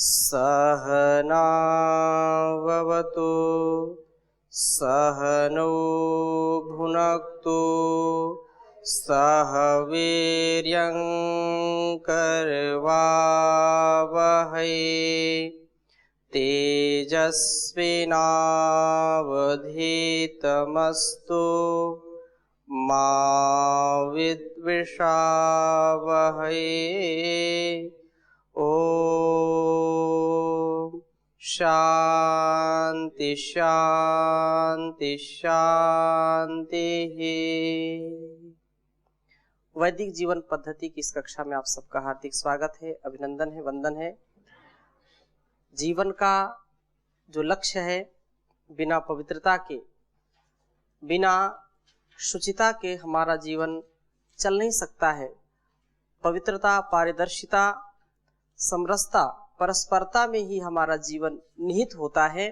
सहनाववतु सहनौ भुनक्तु सह वीर्यं करवावहै तेजस्विनावधीतमस्तु मा विद्विषावहै। ओम शांति शांति शांति। वैदिक जीवन पद्धति की इस कक्षा में आप सबका हार्दिक स्वागत है, अभिनंदन है, वंदन है। जीवन का जो लक्ष्य है, बिना पवित्रता के, बिना शुचिता के हमारा जीवन चल नहीं सकता है। पवित्रता, पारदर्शिता, समरसता, परस्परता में ही हमारा जीवन निहित होता है।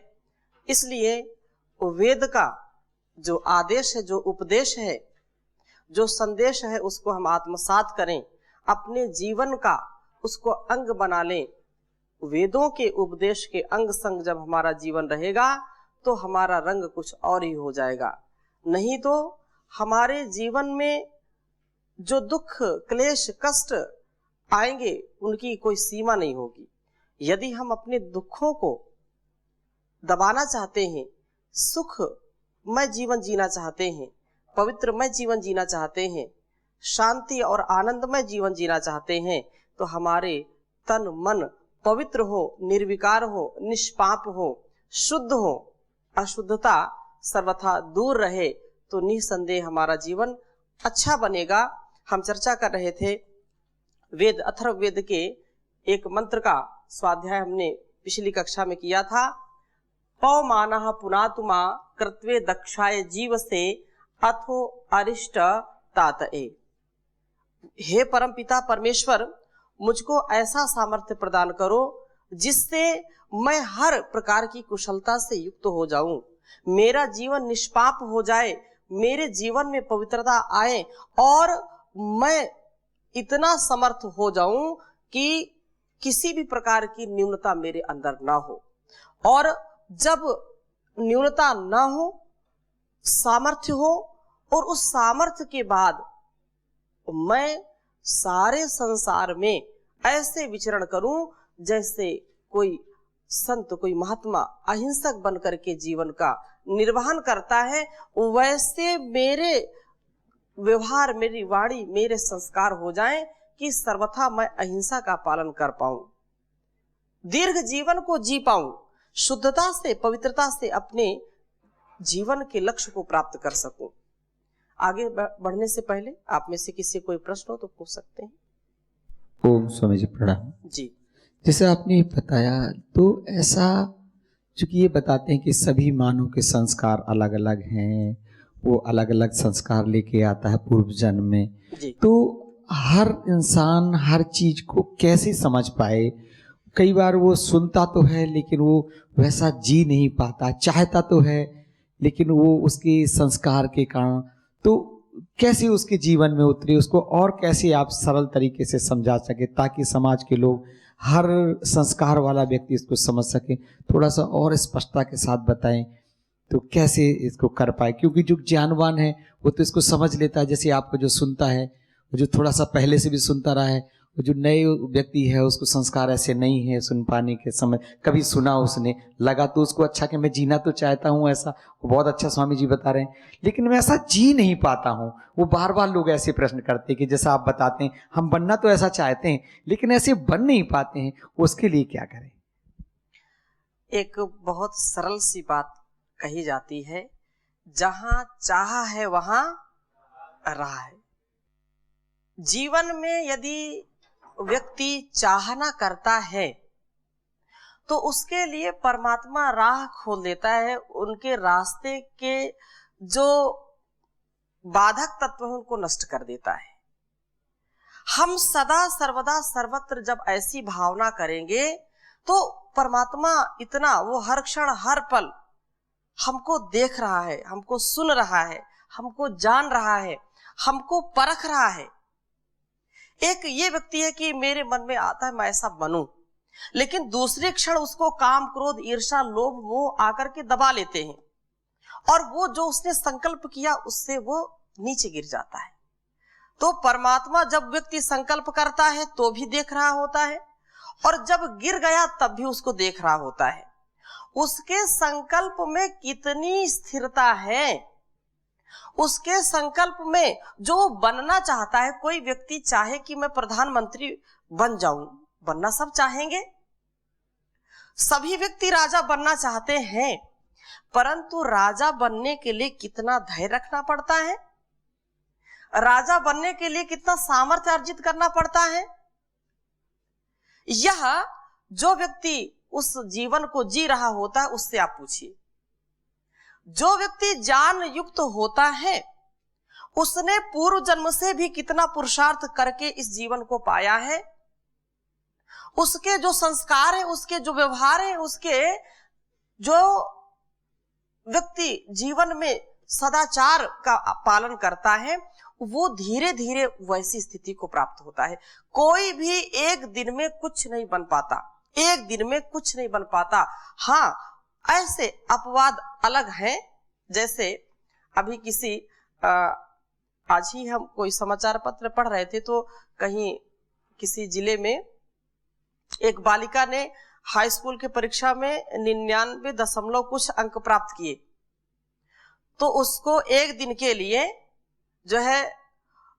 इसलिए वेद का जो आदेश है, जो उपदेश है, जो संदेश है, उसको हम आत्मसात करें, अपने जीवन का उसको अंग बना लें। वेदों के उपदेश के अंग संग जब हमारा जीवन रहेगा तो हमारा रंग कुछ और ही हो जाएगा। नहीं तो हमारे जीवन में जो दुख, क्लेश, कष्ट आएंगे उनकी कोई सीमा नहीं होगी। यदि हम अपने दुखों को दबाना चाहते हैं, सुखमय जीवन जीना चाहते हैं, पवित्रमय जीवन जीना चाहते हैं, शांति और आनंदमय जीवन जीना चाहते हैं, तो हमारे तन मन पवित्र हो, निर्विकार हो, निष्पाप हो, शुद्ध हो, अशुद्धता सर्वथा दूर रहे, तो निसंदेह हमारा जीवन अच्छा बनेगा। हम चर्चा कर रहे थे वेद, अथर्ववेद के एक मंत्र का स्वाध्याय हमने पिछली कक्षा में किया था। पवमानः पुनातुमा कृत्वे दक्षाय जीव से अथो अरिष्ट तातए। हे परम पिता परमेश्वर, मुझको ऐसा सामर्थ्य प्रदान करो जिससे मैं हर प्रकार की कुशलता से युक्त हो जाऊं, मेरा जीवन निष्पाप हो जाए, मेरे जीवन में पवित्रता आए और मैं इतना समर्थ हो जाऊं कि किसी भी प्रकार की न्यूनता मेरे अंदर ना हो। और जब न्यूनता ना हो, सामर्थ्य हो, और उस सामर्थ्य के बाद मैं सारे संसार में ऐसे विचरण करूं जैसे कोई संत, कोई महात्मा अहिंसक बनकर के जीवन का निर्वहन करता है, वैसे मेरे व्यवहार, मेरी वाणी, मेरे संस्कार हो जाएं कि सर्वथा मैं अहिंसा का पालन कर पाऊं, दीर्घ जीवन को जी पाऊं, शुद्धता से, पवित्रता से अपने जीवन के लक्ष्य को प्राप्त कर सकूं। आगे बढ़ने से पहले आप में से किसी कोई प्रश्न हो तो पूछ सकते हैं। ओम स्वामी जी प्रणाम जी। जैसे आपने बताया, तो ऐसा चूंकि ये बताते हैं कि सभी मानव के संस्कार अलग अलग हैं, वो अलग अलग संस्कार लेके आता है पूर्व जन्म में जी। तो हर इंसान हर चीज को कैसे समझ पाए? कई बार वो सुनता तो है लेकिन वो वैसा जी नहीं पाता, चाहता तो है लेकिन वो उसके संस्कार के कारण, तो कैसे उसके जीवन में उतरे, उसको और कैसे आप सरल तरीके से समझा सके ताकि समाज के लोग, हर संस्कार वाला व्यक्ति इसको समझ सके? थोड़ा सा और स्पष्टता के साथ बताएं तो कैसे इसको कर पाए, क्योंकि जो ज्ञानवान है वो तो इसको समझ लेता है। जैसे आपको जो सुनता है, वो जो थोड़ा सा पहले से भी सुनता रहा है, वो जो नए व्यक्ति है उसको संस्कार ऐसे नहीं है, सुन पाने के समय कभी सुना उसने, लगा तो उसको अच्छा कि मैं जीना तो चाहता हूँ ऐसा, वो बहुत अच्छा स्वामी जी बता रहे हैं, लेकिन मैं ऐसा जी नहीं पाता हूँ। वो बार बार लोग ऐसे प्रश्न करते हैं कि जैसा आप बताते हैं, हम बनना तो ऐसा चाहते हैं लेकिन ऐसे बन नहीं पाते हैं, उसके लिए क्या करें? एक बहुत सरल सी बात कही जाती है, जहां चाह है वहां राह है। जीवन में यदि व्यक्ति चाहना करता है तो उसके लिए परमात्मा राह खोल देता है, उनके रास्ते के जो बाधक तत्व हैं उनको नष्ट कर देता है। हम सदा सर्वदा सर्वत्र जब ऐसी भावना करेंगे तो परमात्मा इतना, वो हर क्षण हर पल हमको देख रहा है, हमको सुन रहा है, हमको जान रहा है, हमको परख रहा है। एक ये व्यक्ति है कि मेरे मन में आता है मैं ऐसा बनूं, लेकिन दूसरे क्षण उसको काम, क्रोध, ईर्ष्या, लोभ, मोह आकर के दबा लेते हैं और वो जो उसने संकल्प किया उससे वो नीचे गिर जाता है। तो परमात्मा जब व्यक्ति संकल्प करता है तो भी देख रहा होता है और जब गिर गया तब भी उसको देख रहा होता है। उसके संकल्प में कितनी स्थिरता है, उसके संकल्प में जो बनना चाहता है। कोई व्यक्ति चाहे कि मैं प्रधानमंत्री बन जाऊं, बनना सब चाहेंगे, सभी व्यक्ति राजा बनना चाहते हैं, परंतु राजा बनने के लिए कितना धैर्य रखना पड़ता है, राजा बनने के लिए कितना सामर्थ्य अर्जित करना पड़ता है। यह जो व्यक्ति उस जीवन को जी रहा होता है उससे आप पूछिए। जो व्यक्ति ज्ञान युक्त होता है उसने पूर्व जन्म से भी कितना पुरुषार्थ करके इस जीवन को पाया है। उसके जो संस्कार है, उसके जो व्यवहार है, उसके जो व्यक्ति जीवन में सदाचार का पालन करता है, वो धीरे धीरे वैसी स्थिति को प्राप्त होता है। कोई भी एक दिन में कुछ नहीं बन पाता, एक दिन में कुछ नहीं बन पाता। हाँ, ऐसे अपवाद अलग हैं। जैसे अभी किसी आज ही हम कोई समाचार पत्र पढ़ रहे थे तो कहीं किसी जिले में एक बालिका ने हाई स्कूल की परीक्षा में 99 दशमलव कुछ अंक प्राप्त किए, तो उसको एक दिन के लिए जो है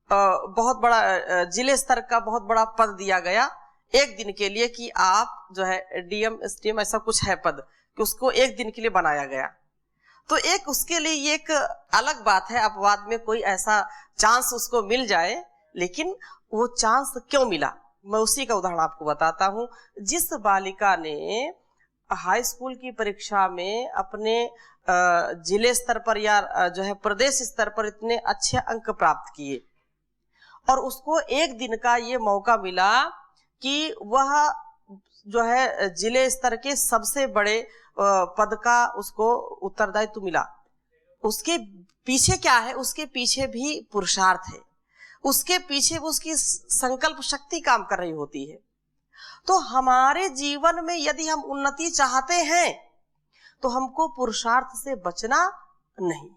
बहुत बड़ा जिले स्तर का बहुत बड़ा पद दिया गया, एक दिन के लिए कि आप जो है डीएम एसडीएम ऐसा कुछ है पद, कि उसको एक दिन के लिए बनाया गया। तो एक उसके लिए ये एक अलग बात है, अपवाद में कोई ऐसा चांस उसको मिल जाए, लेकिन वो चांस क्यों मिला, मैं उसी का उदाहरण आपको बताता हूँ। जिस बालिका ने हाई स्कूल की परीक्षा में अपने जिले स्तर पर या जो है प्रदेश स्तर पर इतने अच्छे अंक प्राप्त किए और उसको एक दिन का ये मौका मिला कि वह जो है जिले स्तर के सबसे बड़े पद का उसको उत्तरदायित्व मिला। उसके पीछे क्या है, उसके पीछे भी पुरुषार्थ है, उसके पीछे उसकी संकल्प शक्ति काम कर रही होती है। तो हमारे जीवन में यदि हम उन्नति चाहते हैं तो हमको पुरुषार्थ से बचना नहीं।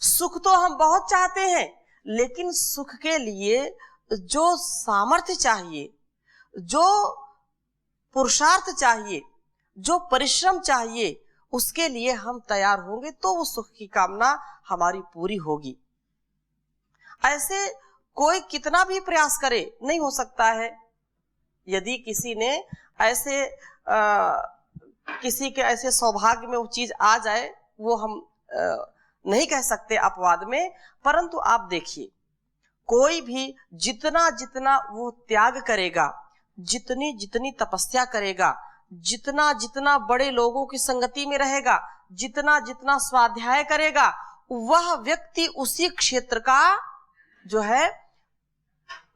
सुख तो हम बहुत चाहते हैं, लेकिन सुख के लिए जो सामर्थ्य चाहिए, जो पुरुषार्थ चाहिए, जो परिश्रम चाहिए, उसके लिए हम तैयार होंगे तो वो सुख की कामना हमारी पूरी होगी। ऐसे कोई कितना भी प्रयास करे नहीं हो सकता है। यदि किसी ने ऐसे किसी के ऐसे सौभाग्य में वो चीज आ जाए, वो हम नहीं कह सकते अपवाद में, परंतु आप देखिए कोई भी जितना जितना वो त्याग करेगा, जितनी जितनी तपस्या करेगा, जितना जितना बड़े लोगों की संगति में रहेगा, जितना जितना स्वाध्याय करेगा, वह व्यक्ति उसी क्षेत्र का जो है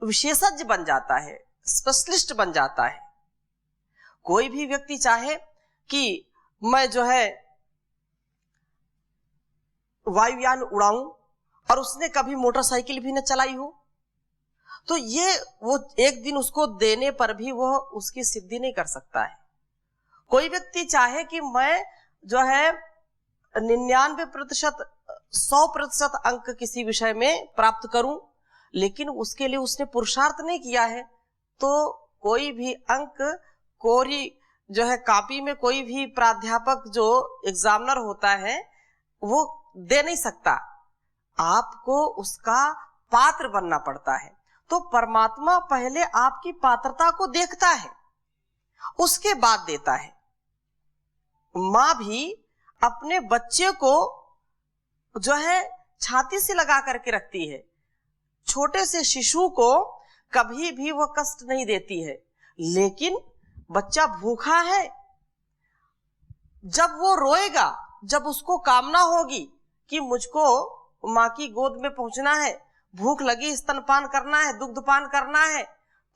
विशेषज्ञ बन जाता है, स्पेशलिस्ट बन जाता है। कोई भी व्यक्ति चाहे कि मैं जो है वायुयान उड़ाऊं और उसने कभी मोटरसाइकिल भी न चलाई हो, तो ये वो एक दिन उसको देने पर भी वह उसकी सिद्धि नहीं कर सकता है। कोई व्यक्ति चाहे कि मैं जो है 99% 100% अंक किसी विषय में प्राप्त करूं, लेकिन उसके लिए उसने पुरुषार्थ नहीं किया है, तो कोई भी अंक कोरी जो है कॉपी में कोई भी प्राध्यापक जो एग्जामिनर होता है वो दे नहीं सकता। आपको उसका पात्र बनना पड़ता है। तो परमात्मा पहले आपकी पात्रता को देखता है, उसके बाद देता है। माँ भी अपने बच्चे को जो है छाती से लगा करके रखती है। छोटे से शिशु को कभी भी वह कष्ट नहीं देती है, लेकिन बच्चा भूखा है, जब वो रोएगा, जब उसको कामना होगी कि मुझको माँ की गोद में पहुंचना है, भूख लगी, स्तनपान करना है, दुग्धपान करना है,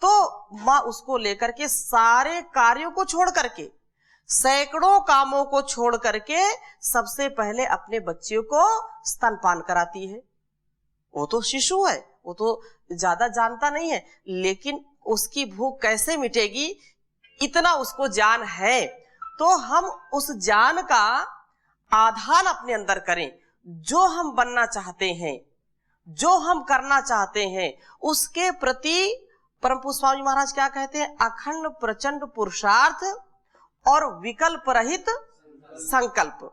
तो माँ उसको लेकर के सारे कार्यों को छोड़ करके, सैकड़ों कामों को छोड़ करके सबसे पहले अपने बच्चे को स्तनपान कराती है। वो तो शिशु है, वो तो ज्यादा जानता नहीं है, लेकिन उसकी भूख कैसे मिटेगी इतना उसको ज्ञान है, तो हम उस ज्ञान का आधान अपने अंदर करें। जो हम बनना चाहते हैं, जो हम करना चाहते हैं, उसके प्रति परम पूज्य स्वामी महाराज क्या कहते हैं? अखंड प्रचंड पुरुषार्थ और विकल्प रहित संकल्प।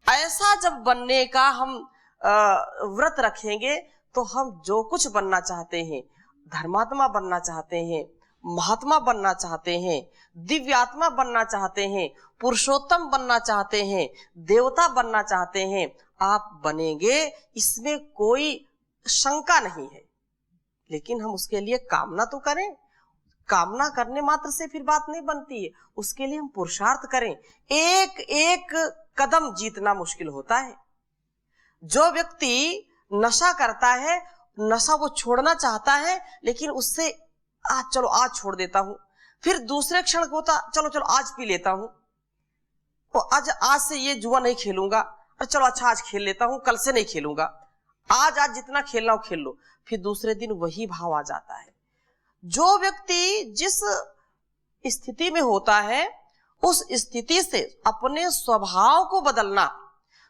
ऐसा जब बनने का हम व्रत रखेंगे तो हम जो कुछ बनना चाहते हैं, धर्मात्मा बनना चाहते हैं, महात्मा बनना चाहते हैं, दिव्यात्मा बनना चाहते हैं, पुरुषोत्तम बनना चाहते हैं, देवता बनना चाहते हैं, आप बनेंगे, इसमें कोई शंका नहीं है। लेकिन हम उसके लिए कामना तो करें। कामना करने मात्र से फिर बात नहीं बनती है, उसके लिए हम पुरुषार्थ करें। एक एक कदम जीतना मुश्किल होता है। जो व्यक्ति नशा करता है, नशा वो छोड़ना चाहता है, लेकिन उससे चलो आज छोड़ देता हूं, फिर दूसरे क्षण को होता चलो चलो आज पी लेता हूं, तो आज से ये जुआ नहीं खेलूंगा, चलो अच्छा आज खेल लेता हूं, कल से नहीं खेलूंगा, आज जितना खेलना हो खेल लो, फिर दूसरे दिन वही भाव आ जाता है। जो व्यक्ति जिस स्थिति में होता है, उस स्थिति से अपने स्वभाव को बदलना,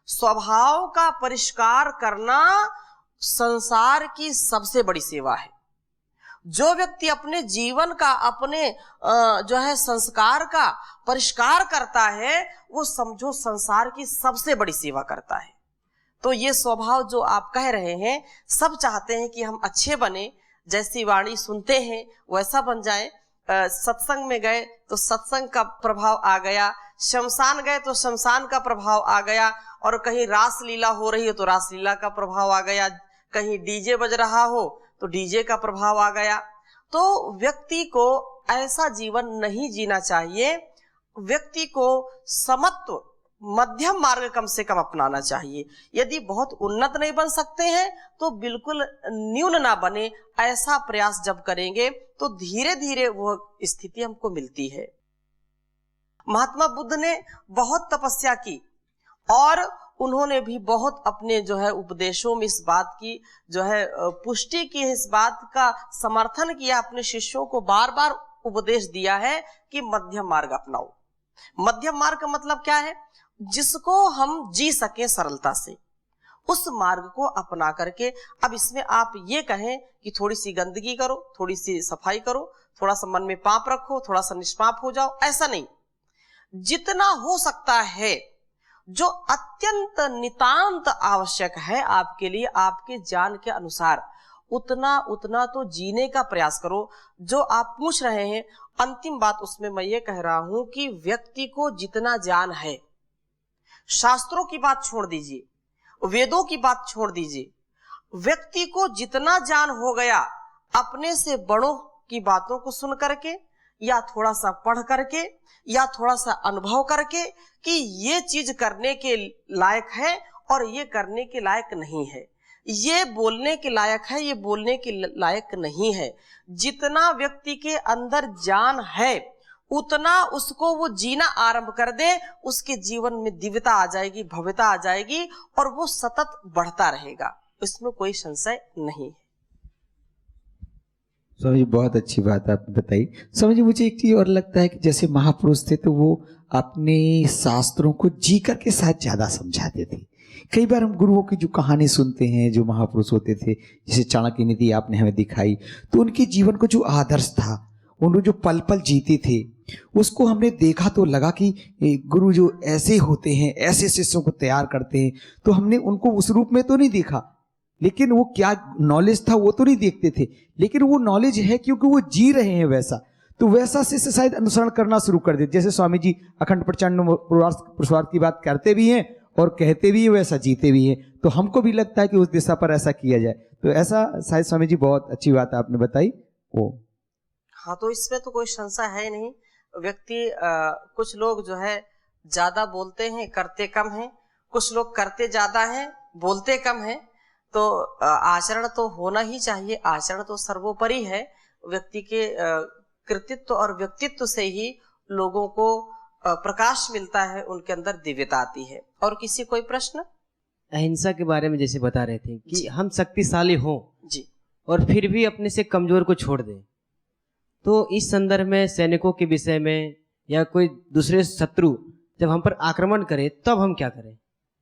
स्वभाव का परिष्कार करना संसार की सबसे बड़ी सेवा है। जो व्यक्ति अपने जीवन का, अपने जो है संस्कार का परिष्कार करता है, वो समझो संसार की सबसे बड़ी सेवा करता है। तो ये स्वभाव जो आप कह रहे हैं, सब चाहते हैं कि हम अच्छे बने, जैसी वाणी सुनते हैं वैसा बन जाए। सत्संग में गए तो सत्संग का प्रभाव आ गया, शमशान गए तो शमशान का प्रभाव आ गया, और कहीं रास लीला हो रही हो तो रास लीला का प्रभाव आ गया, कहीं डीजे बज रहा हो तो डीजे का प्रभाव आ गया। तो व्यक्ति को ऐसा जीवन नहीं जीना चाहिए। व्यक्ति को समत्व, मध्यम मार्ग कम से कम अपनाना चाहिए। यदि बहुत उन्नत नहीं बन सकते हैं तो बिल्कुल न्यून ना बने, ऐसा प्रयास जब करेंगे तो धीरे धीरे वो स्थिति हमको मिलती है। महात्मा बुद्ध ने बहुत तपस्या की और उन्होंने भी बहुत अपने जो है उपदेशों में इस बात की जो है पुष्टि की, इस बात का समर्थन किया, अपने शिष्यों को बार बार उपदेश दिया है कि मध्यम मार्ग अपनाओ। मध्यम मार्ग का मतलब क्या है? जिसको हम जी सके सरलता से, उस मार्ग को अपना करके। अब इसमें आप ये कहें कि थोड़ी सी गंदगी करो, थोड़ी सी सफाई करो, थोड़ा सा मन में पाप रखो, थोड़ा सा निष्पाप हो जाओ, ऐसा नहीं। जितना हो सकता है, जो अत्यंत नितांत आवश्यक है आपके लिए, आपके ज्ञान के अनुसार, उतना तो जीने का प्रयास करो। जो आप पूछ रहे हैं, अंतिम बात उसमें मैं ये कह रहा हूं कि व्यक्ति को जितना ज्ञान है, शास्त्रों की बात छोड़ दीजिए, वेदों की बात छोड़ दीजिए, व्यक्ति को जितना ज्ञान हो गया अपने से बड़ों की बातों को सुन करके, या थोड़ा सा पढ़ करके, या थोड़ा सा अनुभव करके कि ये चीज करने के लायक है और ये करने के लायक नहीं है, ये बोलने के लायक है, ये बोलने के लायक नहीं है। जितना व्यक्ति के अंदर ज्ञान है उतना उसको वो जीना आरंभ कर दे, उसके जीवन में दिव्यता आ जाएगी, भव्यता आ जाएगी, और वो सतत बढ़ता रहेगा, इसमें कोई संशय नहीं है। स्वामी जी बहुत अच्छी बात आपने बताई। स्वामी जी मुझे एक चीज और लगता है कि जैसे महापुरुष थे तो वो अपने शास्त्रों को जी करके शायद ज्यादा समझाते थे। कई बार हम गुरुओं की जो कहानी सुनते हैं, जो महापुरुष होते थे, जैसे चाणक्य नीति आपने हमें दिखाई, तो उनके जीवन को जो आदर्श था, उन्होंने जो पल पल जीते थे, उसको हमने देखा तो लगा कि गुरु जो ऐसे होते हैं, ऐसे शिष्यों को तैयार करते हैं, तो हमने उनको उस रूप में तो नहीं देखा, लेकिन वो क्या नॉलेज था वो तो नहीं देखते थे, लेकिन वो नॉलेज है क्योंकि वो जी रहे हैं वैसा, तो वैसा शिष्य शायद अनुसरण करना शुरू कर देते। जैसे स्वामी जी अखंड प्रचंड पुरुषार्थ की बात करते भी हैं और कहते भी हैं, वैसा जीते भी हैं, तो हमको भी लगता है कि उस दिशा पर ऐसा किया जाए। तो ऐसा शायद स्वामी जी बहुत अच्छी बात आपने बताई वो। हाँ, तो इसमें तो कोई संशय है नहीं। व्यक्ति कुछ लोग जो है ज्यादा बोलते हैं, करते कम हैं, कुछ लोग करते ज्यादा हैं, बोलते कम हैं। तो आचरण तो होना ही चाहिए, आचरण तो सर्वोपरि है। व्यक्ति के कृतित्व और व्यक्तित्व से ही लोगों को प्रकाश मिलता है, उनके अंदर दिव्यता आती है। और किसी कोई प्रश्न? अहिंसा के बारे में जैसे बता रहे थे कि हम शक्तिशाली हों जी, और फिर भी अपने से कमजोर को छोड़ दें, तो इस संदर्भ में सैनिकों के विषय में या कोई दूसरे शत्रु जब हम पर आक्रमण करे तब हम क्या करें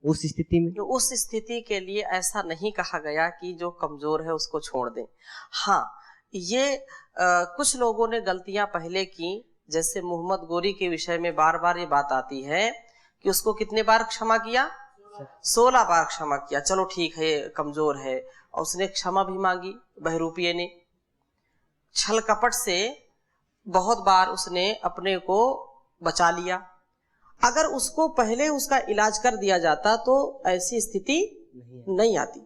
उस स्थिति में? उस स्थिति के लिए ऐसा नहीं कहा गया कि जो कमजोर है उसको छोड़ दें। हाँ, ये कुछ लोगों ने गलतियां पहले की, जैसे मोहम्मद गोरी के विषय में बार बार ये बात आती है कि उसको कितने बार क्षमा किया? 16 बार क्षमा किया। चलो ठीक है, कमजोर है, और उसने क्षमा भी मांगी। बहरूपिये ने छल कपट से बहुत बार उसने अपने को बचा लिया। अगर उसको पहले उसका इलाज कर दिया जाता तो ऐसी स्थिति नहीं आती।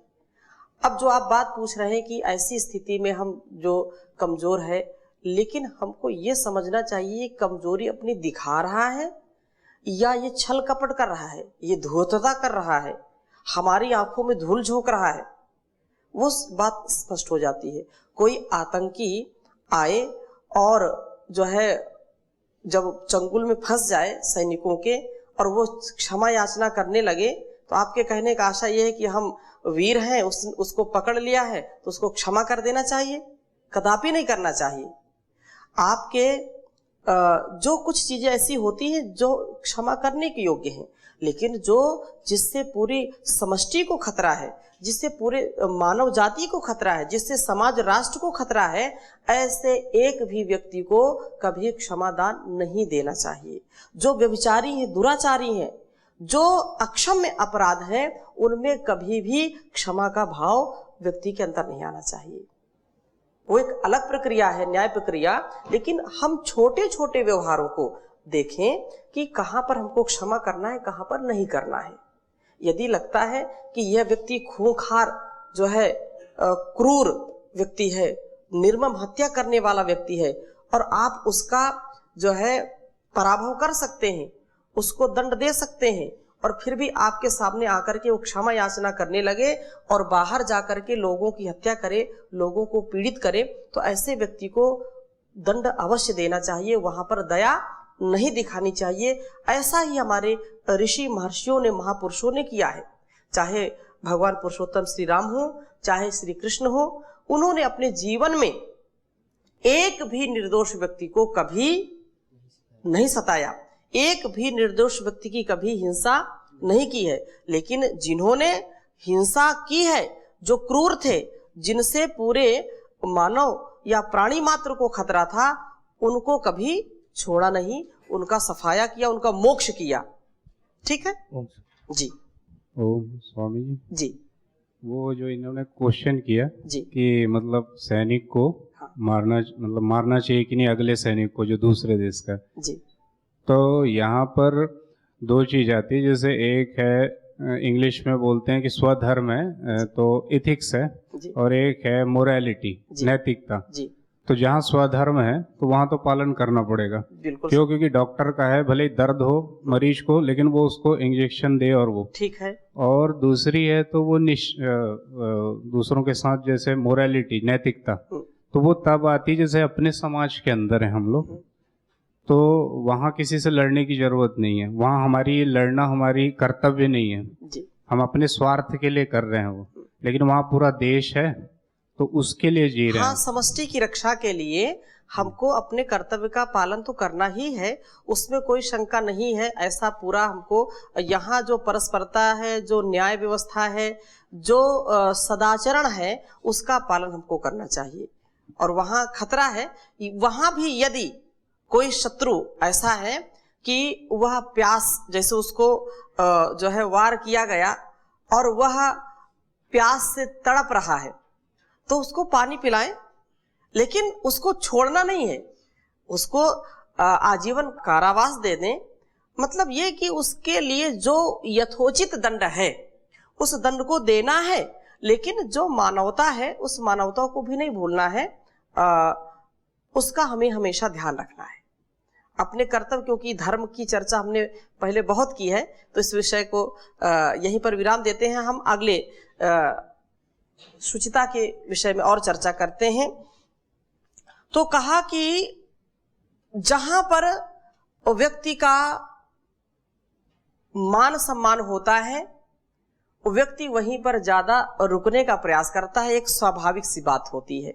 अब जो आप बात पूछ रहे हैं कि ऐसी स्थिति में हम जो कमजोर है, लेकिन हमको ये समझना चाहिए कमजोरी अपनी दिखा रहा है या ये छल कपट कर रहा है, ये धूर्तता कर रहा है, हमारी आंखों में धूल झोंक रहा है, वो बात स्पष्ट हो जाती है। कोई आतंकी आए और जो है जब चंगुल में फंस जाए सैनिकों के और वो क्षमा याचना करने लगे, तो आपके कहने का आशा ये है कि हम वीर हैं, उसको पकड़ लिया है तो उसको क्षमा कर देना चाहिए? कदापि नहीं करना चाहिए। आपके जो कुछ चीजें ऐसी होती हैं जो क्षमा करने के योग्य हैं, लेकिन जिससे पूरी समष्टि को खतरा है, जिससे पूरे मानव जाति को खतरा है, जिससे समाज राष्ट्र को खतरा है, ऐसे एक भी व्यक्ति को कभी क्षमादान नहीं देना चाहिए। जो व्यभिचारी हैं, दुराचारी हैं, जो अक्षम्य अपराध हैं, उनमें कभी भी क्षमा का भाव व्यक्ति के अंदर नहीं आना चाहिए। वो एक अलग प्रक्रिया है, न्याय प्रक्रिया। लेकिन हम छोटे छोटे व्यवहारों को देखें कि कहाँ पर हमको क्षमा करना है, कहाँ पर नहीं करना है। यदि लगता है कि यह व्यक्ति खूंखार जो है, क्रूर व्यक्ति है, निर्मम हत्या करने वाला व्यक्ति है, और आप उसका जो है पराभव कर सकते हैं, उसको दंड दे सकते हैं, और फिर भी आपके सामने आकर के वो क्षमा याचना करने लगे और बाहर जाकर के लोगों की हत्या करे, लोगों को पीड़ित करे, तो ऐसे व्यक्ति को दंड अवश्य देना चाहिए, वहां पर दया नहीं दिखानी चाहिए। ऐसा ही हमारे ऋषि महर्षियों ने, महापुरुषों ने किया है। चाहे भगवान पुरुषोत्तम श्री राम हो, चाहे श्री कृष्ण हो, उन्होंने अपने जीवन में एक भी निर्दोष व्यक्ति को कभी नहीं सताया, एक भी निर्दोष व्यक्ति की कभी हिंसा नहीं की है। लेकिन जिन्होंने हिंसा की है, जो क्रूर थे, जिनसे पूरे मानव या प्राणी मात्र को खतरा था, उनको कभी छोड़ा नहीं, उनका सफाया किया, उनका मोक्ष किया। ठीक है जी। ओम स्वामी जी। वो जो इन्होंने क्वेश्चन किया जी कि मतलब सैनिक को मारना चाहिए कि नहीं, अगले सैनिक को जो दूसरे देश का। जी। तो यहाँ पर दो चीज आती है। जैसे एक है, इंग्लिश में बोलते हैं कि स्वधर्म है, तो इथिक्स है, और एक है मोरालिटी, नैतिकता। जी। तो जहाँ स्वधर्म है तो वहाँ तो पालन करना पड़ेगा। बिल्कुल। क्यों? क्योंकि डॉक्टर का है, भले ही दर्द हो मरीज को, लेकिन वो उसको इंजेक्शन दे, और वो ठीक है। और दूसरी है तो वो दूसरों के साथ जैसे मोरालिटी, नैतिकता, तो वो तब आती जैसे अपने समाज के अंदर है हम लोग, तो वहाँ किसी से लड़ने की जरूरत नहीं है। वहाँ हमारी लड़ना हमारी कर्तव्य नहीं है जी। हम अपने स्वार्थ के लिए कर रहे हैं वो, लेकिन वहाँ पूरा देश है तो उसके लिए जी रहे हैं। हाँ, समष्टि की रक्षा के लिए हमको अपने कर्तव्य का पालन तो करना ही है, उसमें कोई शंका नहीं है। ऐसा पूरा हमको यहाँ जो परस्परता है, जो न्याय व्यवस्था है, जो सदाचरण है, उसका पालन हमको करना चाहिए। और वहाँ खतरा है, वहाँ भी यदि कोई शत्रु ऐसा है कि वह प्यास, जैसे उसको जो है वार किया गया और वह प्यास से तड़प रहा है, तो उसको पानी पिलाएं, लेकिन उसको छोड़ना नहीं है, उसको आजीवन कारावास दे दें। मतलब ये कि उसके लिए जो यथोचित दंड है उस दंड को देना है, लेकिन जो मानवता है उस मानवता को भी नहीं भूलना है, उसका हमें हमेशा ध्यान रखना है। अपने कर्तव्य, क्योंकि धर्म की चर्चा हमने पहले बहुत की है, तो इस विषय को यहीं पर विराम देते हैं। हम अगले शुचिता के विषय में और चर्चा करते हैं। तो कहा कि जहां पर व्यक्ति का मान सम्मान होता है, व्यक्ति वहीं पर ज्यादा रुकने का प्रयास करता है, एक स्वाभाविक सी बात होती है।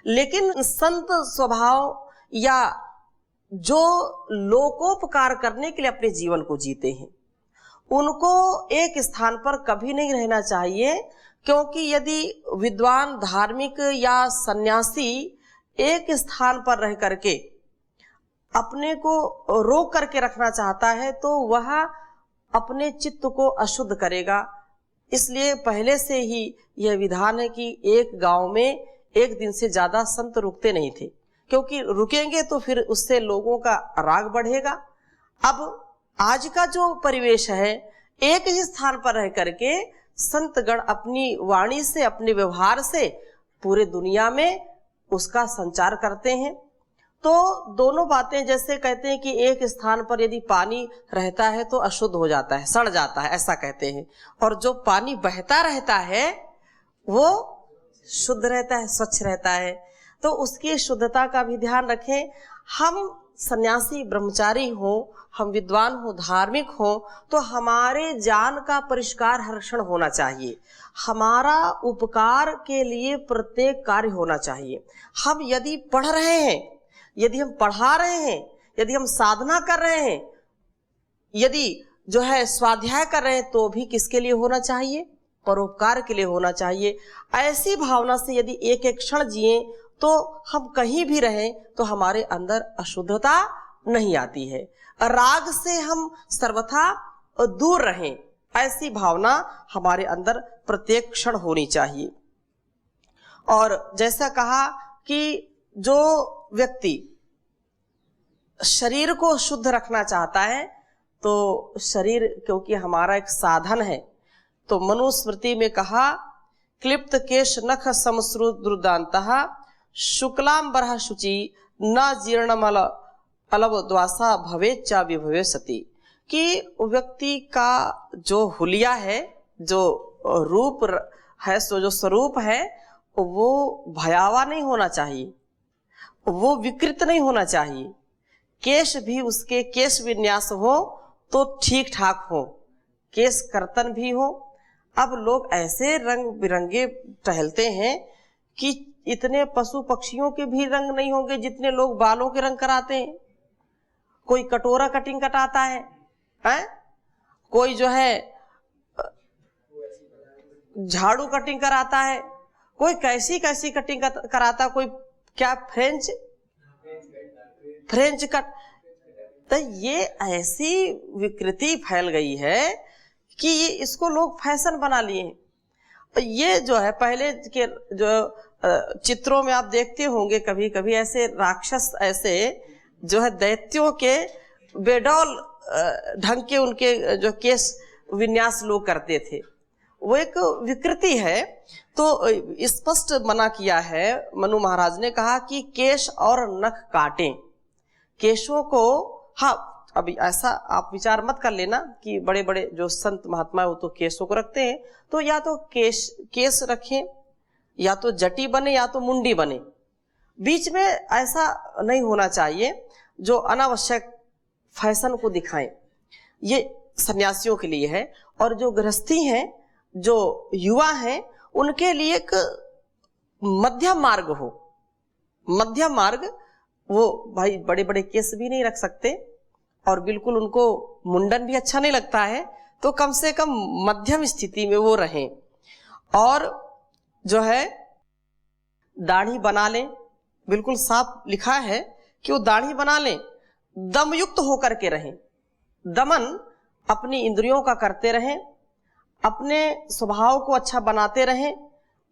लेकिन संत स्वभाव या जो लोकोपकार करने के लिए अपने जीवन को जीते हैं, उनको एक स्थान पर कभी नहीं रहना चाहिए, क्योंकि यदि विद्वान, धार्मिक या सन्यासी एक स्थान पर रह करके अपने को रोक करके रखना चाहता है तो वह अपने चित्त को अशुद्ध करेगा। इसलिए पहले से ही यह विधान है कि एक गांव में एक दिन से ज्यादा संत रुकते नहीं थे, क्योंकि रुकेंगे तो फिर उससे लोगों का राग बढ़ेगा। अब आज का जो परिवेश है, एक ही स्थान पर रह करके संतगण अपनी वाणी से, अपने व्यवहार से पूरे दुनिया में उसका संचार करते हैं। तो दोनों बातें, जैसे कहते हैं कि एक स्थान पर यदि पानी रहता है तो अशुद्ध हो जाता है, सड़ जाता है, ऐसा कहते हैं, और जो पानी बहता रहता है वो शुद्ध रहता है, स्वच्छ रहता है। तो उसकी शुद्धता का भी ध्यान रखें। हम सन्यासी, ब्रह्मचारी हो, हम विद्वान हो, धार्मिक हो, तो हमारे ज्ञान का परिष्कार हर क्षण होना चाहिए। हमारा उपकार के लिए प्रत्येक कार्य होना चाहिए। हम यदि पढ़ रहे हैं, यदि हम पढ़ा रहे हैं, यदि हम साधना कर रहे हैं, यदि जो है स्वाध्याय कर रहे हैं, तो भी किसके लिए होना चाहिए? परोपकार के लिए होना चाहिए। ऐसी भावना से यदि एक एक क्षण जिए तो हम कहीं भी रहें तो हमारे अंदर अशुद्धता नहीं आती है। राग से हम सर्वथा दूर रहें, ऐसी भावना हमारे अंदर प्रत्येक क्षण होनी चाहिए। और जैसा कहा कि जो व्यक्ति शरीर को शुद्ध रखना चाहता है, तो शरीर क्योंकि हमारा एक साधन है, तो मनुस्मृति में कहा, क्लिप्त केश नख समश्रुद्रुदान्तः शुक्लांबरः शुचि न जीर्णमल अलव द्वासा भवेच्चा विभवे सती, कि व्यक्ति का जो हुलिया है, जो रूप है, जो स्वरूप है, वो भयावा नहीं होना चाहिए, वो विकृत नहीं होना चाहिए। केश भी उसके केश विन्यास हो तो ठीक ठाक हो, केश कर्तन भी हो। अब लोग ऐसे रंग बिरंगे टहलते हैं कि इतने पशु पक्षियों के भी रंग नहीं होंगे जितने लोग बालों के रंग कराते हैं। कोई कटोरा कटिंग कटाता है, कोई जो है झाड़ू कटिंग कराता है, कोई कैसी कैसी कटिंग कराता, कोई क्या फ्रेंच कट। तो ये ऐसी विकृति फैल गई है कि ये इसको लोग फैशन बना लिए हैं। ये जो है पहले के जो चित्रों में आप देखते होंगे, कभी कभी ऐसे राक्षस, ऐसे जो है दैत्यों के बेडौल ढंग के उनके जो केश विन्यास लोग करते थे, वो एक विकृति है। तो स्पष्ट मना किया है, मनु महाराज ने कहा कि केश और नख काटें। केशों को, हाँ अभी ऐसा आप विचार मत कर लेना कि बड़े बड़े जो संत महात्मा है वो तो केशों को रखते हैं, तो या तो केश रखें, या तो जटी बने, या तो मुंडी बने। बीच में ऐसा नहीं होना चाहिए जो अनावश्यक फैशन को दिखाएं। ये सन्यासियों के लिए है। और जो गृहस्थी हैं, जो युवा हैं, उनके लिए एक मध्यम मार्ग हो। मध्यम मार्ग, वो भाई बड़े बड़े केस भी नहीं रख सकते और बिल्कुल उनको मुंडन भी अच्छा नहीं लगता है, तो कम से कम मध्यम स्थिति में वो रहें। और जो है दाढ़ी बना लें, बिल्कुल साफ लिखा है कि वो दाढ़ी बना लें, दमयुक्त होकर के रहें। दमन अपनी इंद्रियों का करते रहें, अपने स्वभाव को अच्छा बनाते रहें।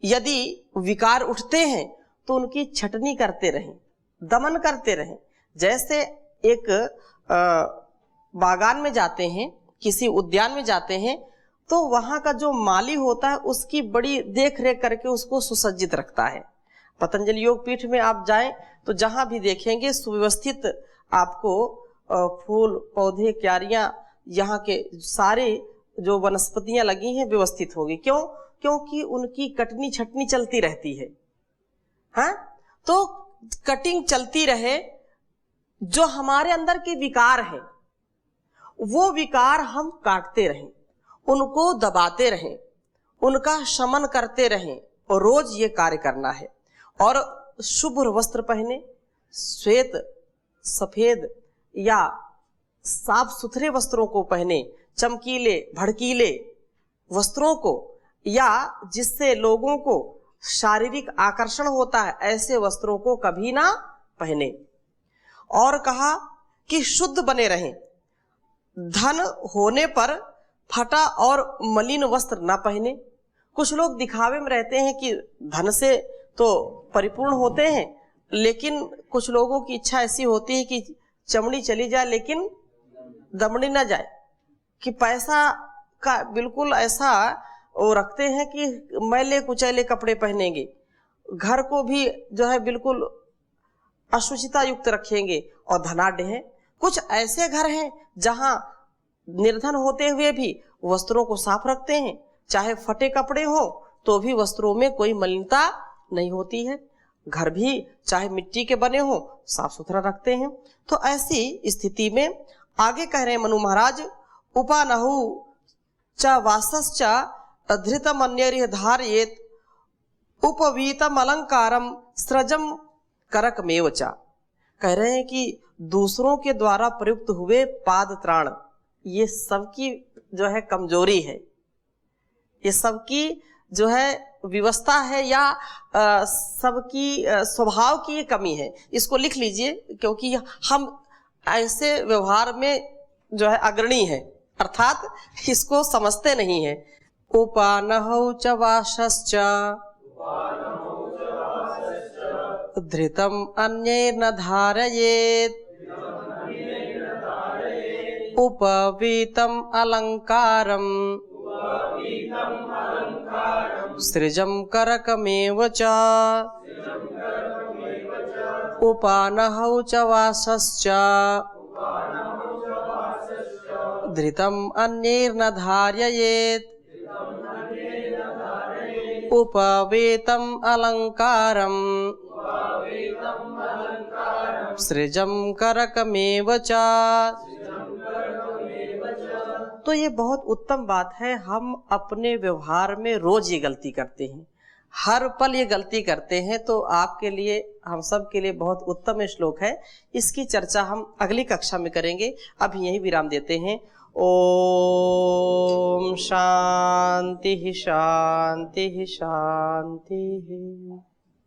यदि विकार उठते हैं तो उनकी छटनी करते रहें, दमन करते रहें। जैसे एक बागान में जाते हैं, किसी उद्यान में जाते हैं, तो वहां का जो माली होता है उसकी बड़ी देख रेख करके उसको सुसज्जित रखता है। पतंजलि योग पीठ में आप जाएं तो जहां भी देखेंगे सुव्यवस्थित आपको फूल, पौधे, क्यारियां, यहाँ के सारे जो वनस्पतियां लगी हैं व्यवस्थित होगी। क्यों? क्योंकि उनकी कटनी छटनी चलती रहती है। हाँ, तो कटिंग चलती रहे। जो हमारे अंदर के विकार हैं, वो विकार हम काटते रहें, उनको दबाते रहें, उनका शमन करते रहें, और रोज ये कार्य करना है। और शुभ्र वस्त्र पहने, श्वेत सफेद या साफ सुथरे वस्त्रों को पहने, चमकीले भड़कीले वस्त्रों को, या जिससे लोगों को शारीरिक आकर्षण होता है, ऐसे वस्त्रों को कभी ना पहने। और कहा कि शुद्ध बने रहें, धन होने पर फटा और मलिन वस्त्र ना पहने। कुछ लोग दिखावे में रहते हैं कि धन से तो परिपूर्ण होते हैं, लेकिन कुछ लोगों की इच्छा ऐसी होती है कि चमड़ी चली जाए लेकिन दमड़ी ना जाए, कि पैसा का बिल्कुल ऐसा वो रखते हैं कि मैले कुचैले कपड़े पहनेंगे, घर को भी जो है बिल्कुल अशुचिता युक्त रखेंगे और धनाढ्य हैं। कुछ ऐसे घर हैं जहां निर्धन होते हुए भी वस्त्रों को साफ रखते हैं, चाहे फटे कपड़े हो तो भी वस्त्रों में कोई मलिनता नहीं होती है। घर भी चाहे मिट्टी के बने हो साफ सुथरा रखते हैं। तो ऐसी स्थिति में आगे कह रहे हैं मनु महाराज, उपानहु च वासश्च धृतम अन्यरिह धारयेत उपवीतम अलंकारम सृजम करकमेव च। कह रहे हैं कि दूसरों के द्वारा प्रयुक्त हुए पाद त्राण ये सबकी जो है कमजोरी है, ये सबकी जो है व्यवस्था है, या सबकी स्वभाव की ये कमी है। इसको लिख लीजिए, क्योंकि हम ऐसे व्यवहार में जो है अग्रणी है, अर्थात इसको समझते नहीं है। उपानहौ च वासश्च धृतम अन्यैर्न धारयेत् उपवीतम अलंकारम सृजम करकमेव च। उपानहौ च वासश्च धृतम अन्यैर्न धारयेत् उपवीतम अलंकारम सृजम करकमेव च। तो ये बहुत उत्तम बात है। हम अपने व्यवहार में रोज ये गलती करते हैं, हर पल ये गलती करते हैं। तो आपके लिए, हम सब के लिए बहुत उत्तम श्लोक है। इसकी चर्चा हम अगली कक्षा में करेंगे। अभी यही विराम देते हैं। ओम शांति शांति शांति।